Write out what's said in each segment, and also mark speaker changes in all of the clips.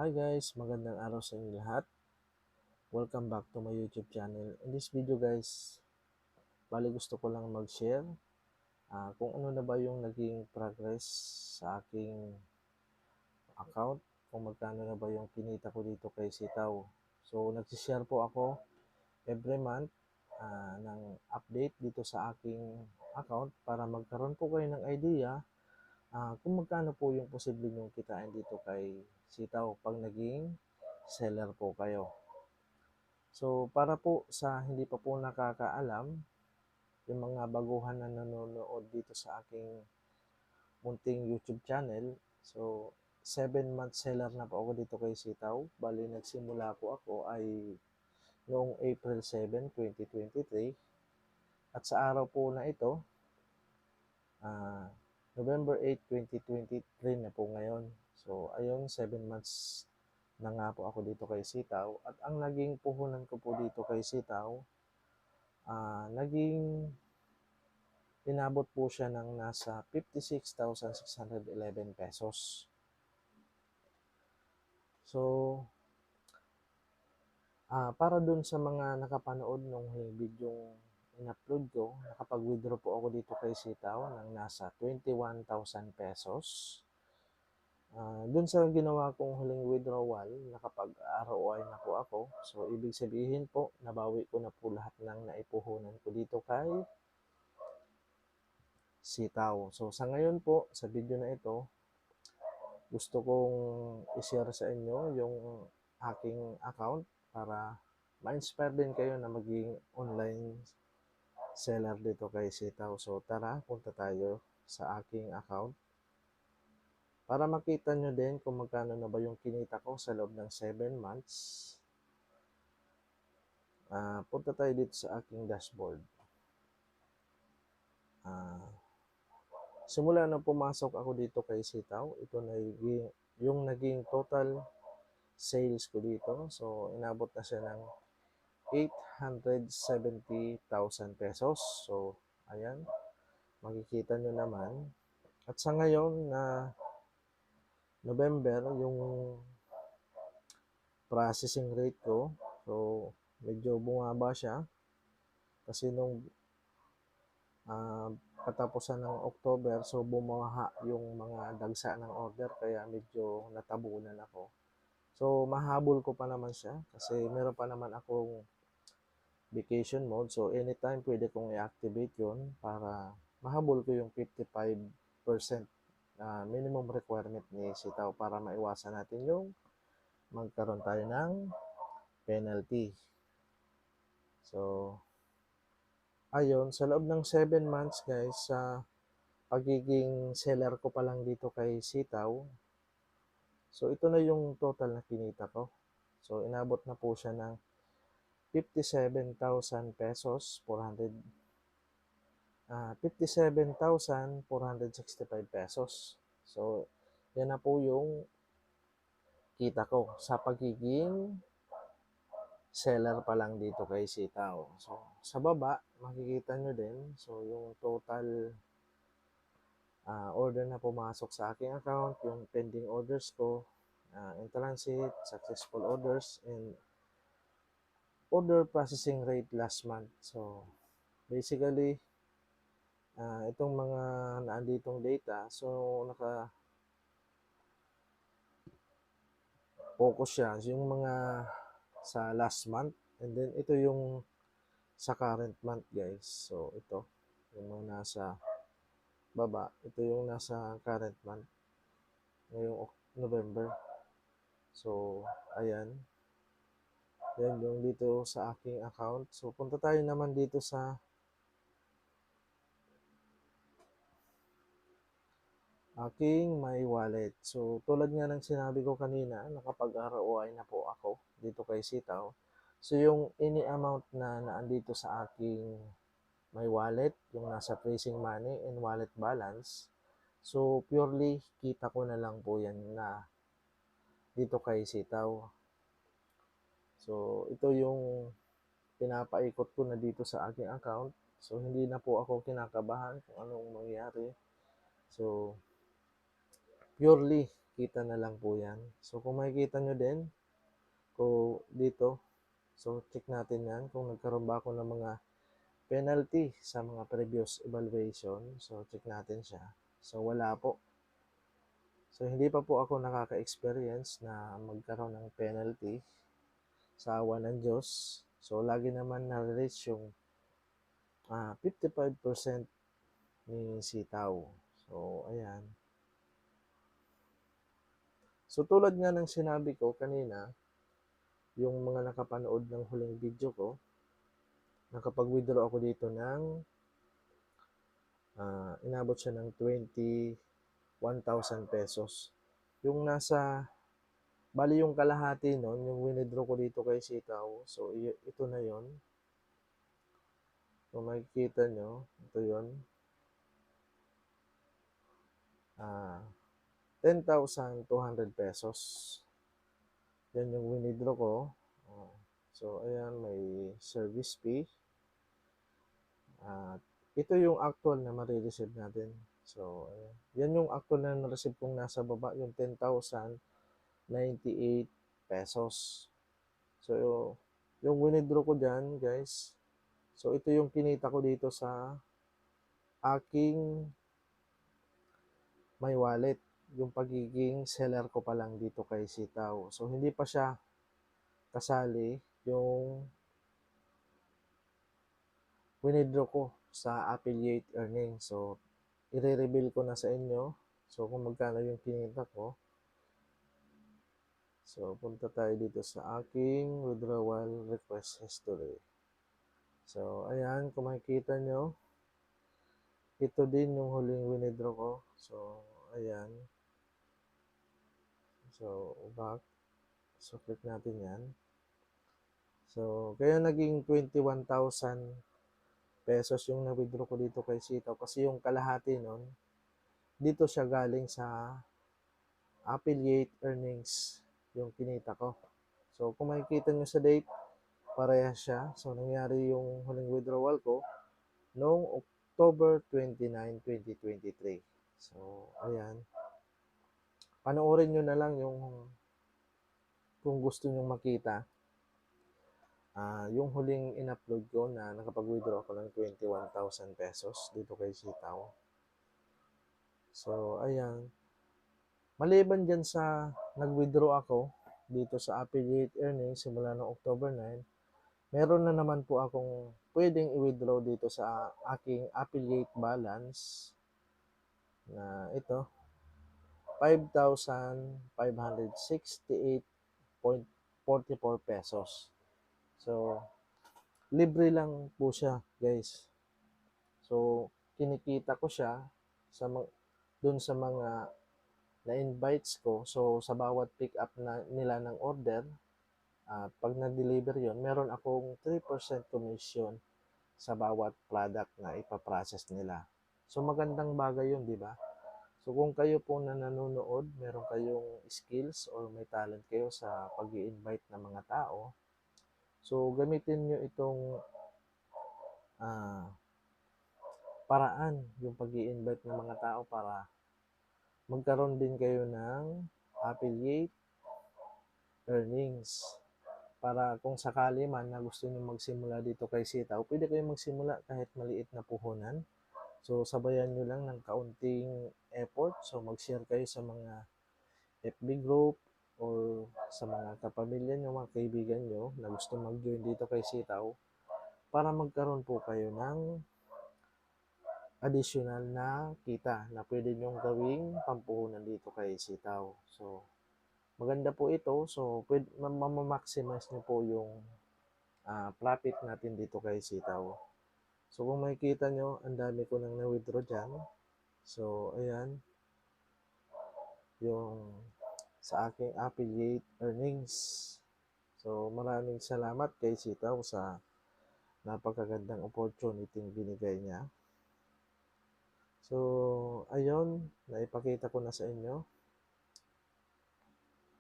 Speaker 1: Hi guys, magandang araw sa inyo lahat. Welcome back to my YouTube channel. In this video guys, bali gusto ko lang mag-share kung ano na ba yung naging progress sa aking account, kung magkano na ba yung kinita ko dito kay Sitaw. So nagsishare po ako every month ng update dito sa aking account para magkaroon po kayo ng idea kung magkano po yung posible nyong kitain dito kay Sitaw pag naging seller po kayo. So, para po sa hindi pa po nakakaalam, yung mga baguhan na nanonood dito sa aking munting YouTube channel, so, 7-month seller na po ako dito kay Sitaw. Bali, nagsimula po ako ay noong April 7, 2023. At sa araw po na ito, November 8, 2023 na po ngayon. So, ayun, 7 months na nga po ako dito kay Sitaw. At ang naging puhunan ko po dito kay Sitaw, naging inabot po siya ng nasa 56,611 pesos. So, para dun sa mga nakapanood nung video in-upload ko, nakapag-withdraw po ako dito kay Sitaw ng nasa 21,000 pesos. Dun sa ginawa kong huling withdrawal, nakapag-ROI na po ako. So, ibig sabihin po, nabawi ko na po lahat ng naipuhunan ko dito kay Sitaw. So, sa ngayon po, sa video na ito, gusto kong i-share sa inyo yung aking account para ma-inspire din kayo na maging online seller dito kay Sitaw. So, tara, punta tayo sa aking account para makita nyo din kung magkano na ba yung kinita ko sa loob ng 7 months. Punta tayo dito sa aking dashboard. Simula na pumasok ako dito kay Sitaw, ito na yung naging total sales ko dito. So, inabot na siya ng 870,000 pesos. So, ayan, makikita nyo naman. At sa ngayon na November, yung processing rate ko, so, medyo bumaba siya. Kasi nung katapusan ng October, so bumaha yung mga dagsa ng order, kaya medyo natabunan ako. So, mahabol ko pa naman siya kasi meron pa naman akong vacation mode. So, anytime pwede kong i-activate yun para mahabol ko yung 55% minimum requirement ni Sitaw para maiwasan natin yung magkaroon tayo ng penalty. So, ayun, sa loob ng 7 months guys, sa pagiging seller ko pa lang dito kay Sitaw, so ito na yung total na kinita ko. So, inabot na po siya ng 57,000 pesos, 57,465 pesos. So, yan na po yung kita ko sa pagiging seller pa lang dito kay Sitaw. So, sa baba, makikita nyo din. So, yung total order na pumasok sa aking account, yung pending orders ko, in transit, successful orders, and order processing rate last month. So, basically, itong mga naanditong data, so naka-focus siya yung mga sa last month, and then ito yung sa current month guys. So, ito, yung mga nasa baba, ito yung nasa current month, ngayong November. So, ayan. Yan yung dito sa aking account. So, punta tayo naman dito sa aking my wallet. So, tulad nga ng sinabi ko kanina, nakapag-ROI na po ako dito kay Sitaw. So, yung any amount na naandito sa aking my wallet, yung nasa tracing money and wallet balance, so, purely kita ko na lang po yan na dito kay Sitaw. So, ito yung pinapaikot ko na dito sa aking account. So, hindi na po ako kinakabahan kung anong mangyari. So, purely kita na lang po yan. So kung makikita nyo din, kung dito, so check natin yan kung nagkaroon ba ako ng mga penalty sa mga previous evaluation. So check natin siya. So wala po. So hindi pa po ako nakaka-experience na magkaroon ng penalty sa awa ng Diyos. So lagi naman na-reach yung 55% ni sitaw. So ayan. So tulad nga ng sinabi ko kanina, yung mga nakapanood ng huling video ko, nakapag-withdraw ako dito ng inabot siya ng 21,000 pesos. Yung bali yung kalahati nun, yung withdraw ko dito kay Sitaw, so ito na yon. So makikita nyo, ito yon. 10,200 pesos. Yan yung withdraw ko. So ayan, may service fee. Ito yung actual na marireceive natin. So, ayan. Yan yung actual na na-receive kong nasa baba, yung 10,098 pesos. So, yung winidraw ko dyan, guys, so ito yung kinita ko dito sa aking my wallet. Yung pagiging seller ko pa lang dito kay Sitaw. So, hindi pa siya kasali yung winidraw ko sa affiliate earnings. So, i-reveal ko na sa inyo. So, kung magkano yung kinita ko. So, punta tayo dito sa aking withdrawal request history. So, ayan, kung makikita nyo, ito din yung huling winidraw ko. So, ayan. So, back. So, click natin yan. So, kaya naging 21,000 pesos yung na-withdraw ko dito kay Sitaw. Kasi yung kalahati nun, dito siya galing sa affiliate earnings yung kinita ko. So, kung makikita nyo sa date, parehas siya. So, nangyari yung huling withdrawal ko noong October 29, 2023. So, ayan. Panoorin nyo na lang yung kung gusto nyo makita. Yung huling in-upload ko na nakapag-withdraw ako ng 21,000 pesos dito kay Sitaw. So, ayan. Maliban dyan sa nag-withdraw ako dito sa affiliate earnings simula noong October 9, meron na naman po akong pwedeng i-withdraw dito sa aking affiliate balance na ito, 5,568.44 pesos. So, libre lang po siya, guys. So, kinikita ko siya dun sa mga na-invites ko. So, sa bawat pick up nila ng order, pag na-deliver yon, meron akong 3% commission sa bawat product na ipaprocess nila. So, magandang bagay yun, di ba? So, kung kayo po na nanonood, meron kayong skills or may talent kayo sa pag-i-invite ng mga tao, so, gamitin nyo itong paraan, yung pag-i-invite ng mga tao para magkaroon din kayo ng affiliate earnings. Para kung sakali man na gusto nyo magsimula dito kay Sitaw, pwede kayong magsimula kahit maliit na puhunan. So, sabayan nyo lang ng kaunting effort. So, mag-share kayo sa mga FB group or sa mga kapamilya nyo, mga kaibigan nyo na gusto mag-join dito kay Sitaw para magkaroon po kayo ng additional na kita na pwede nyong gawing pampuhunan dito kay Sitaw. So, maganda po ito. So, mamamaximize nyo po yung profit natin dito kay Sitaw. So, kung makikita nyo, ang dami ko nang na-withdraw dyan. So, ayan. Yung sa aking affiliate earnings. So, maraming salamat kay Sitaw sa napakagandang opportunity binigay niya. So, ayun, naipakita ko na sa inyo.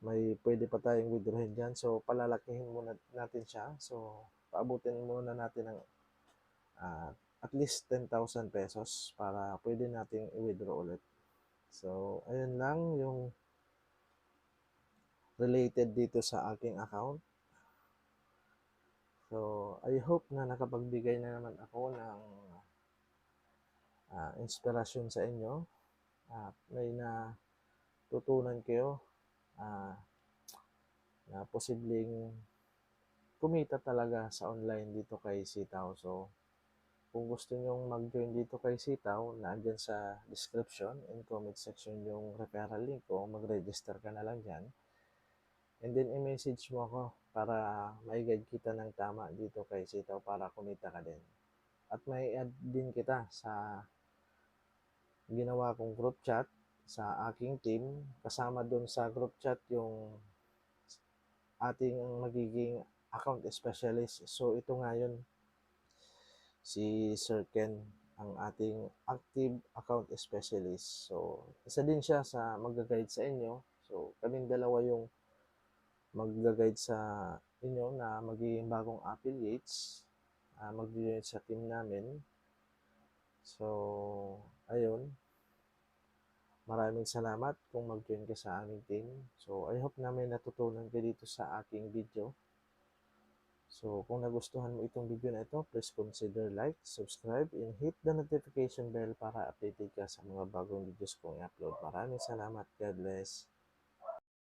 Speaker 1: May pwede pa tayong withdrawin dyan. So, palalakihin muna natin siya. So, paabutin muna natin ng at least 10,000 pesos para pwede nating i-withdraw ulit. So, ayun lang yung related dito sa aking account. So, I hope na nakapagbigay na naman ako ng inspirasyon sa inyo at may natutunan kayo na posibleng kumita talaga sa online dito kay Sitaw. So, kung gusto nyong mag-join dito kay Sitaw, nandyan sa description and comment section yung referral link ko. Mag-register ka na lang dyan. And then, i-message mo ako para ma-guide kita ng tama dito kay Sitaw para kumita ka din. At may add din kita sa ginawa kong group chat sa aking team. Kasama dun sa group chat yung ating magiging account specialist. So, ito nga yun, si Sir Ken, ang ating active account specialist. So, isa din siya sa mag-guide sa inyo. So, kaming dalawa yung mag-guide sa inyo na magiging bagong affiliates, mag-join sa team namin. So, ayun. Maraming salamat kung mag-join ka sa aming team. So, I hope na may natutunan ka dito sa aking video. So, kung nagustuhan mo itong video na ito, please consider like, subscribe, and hit the notification bell para updated ka sa mga bagong videos kong i-upload. Maraming salamat. God bless.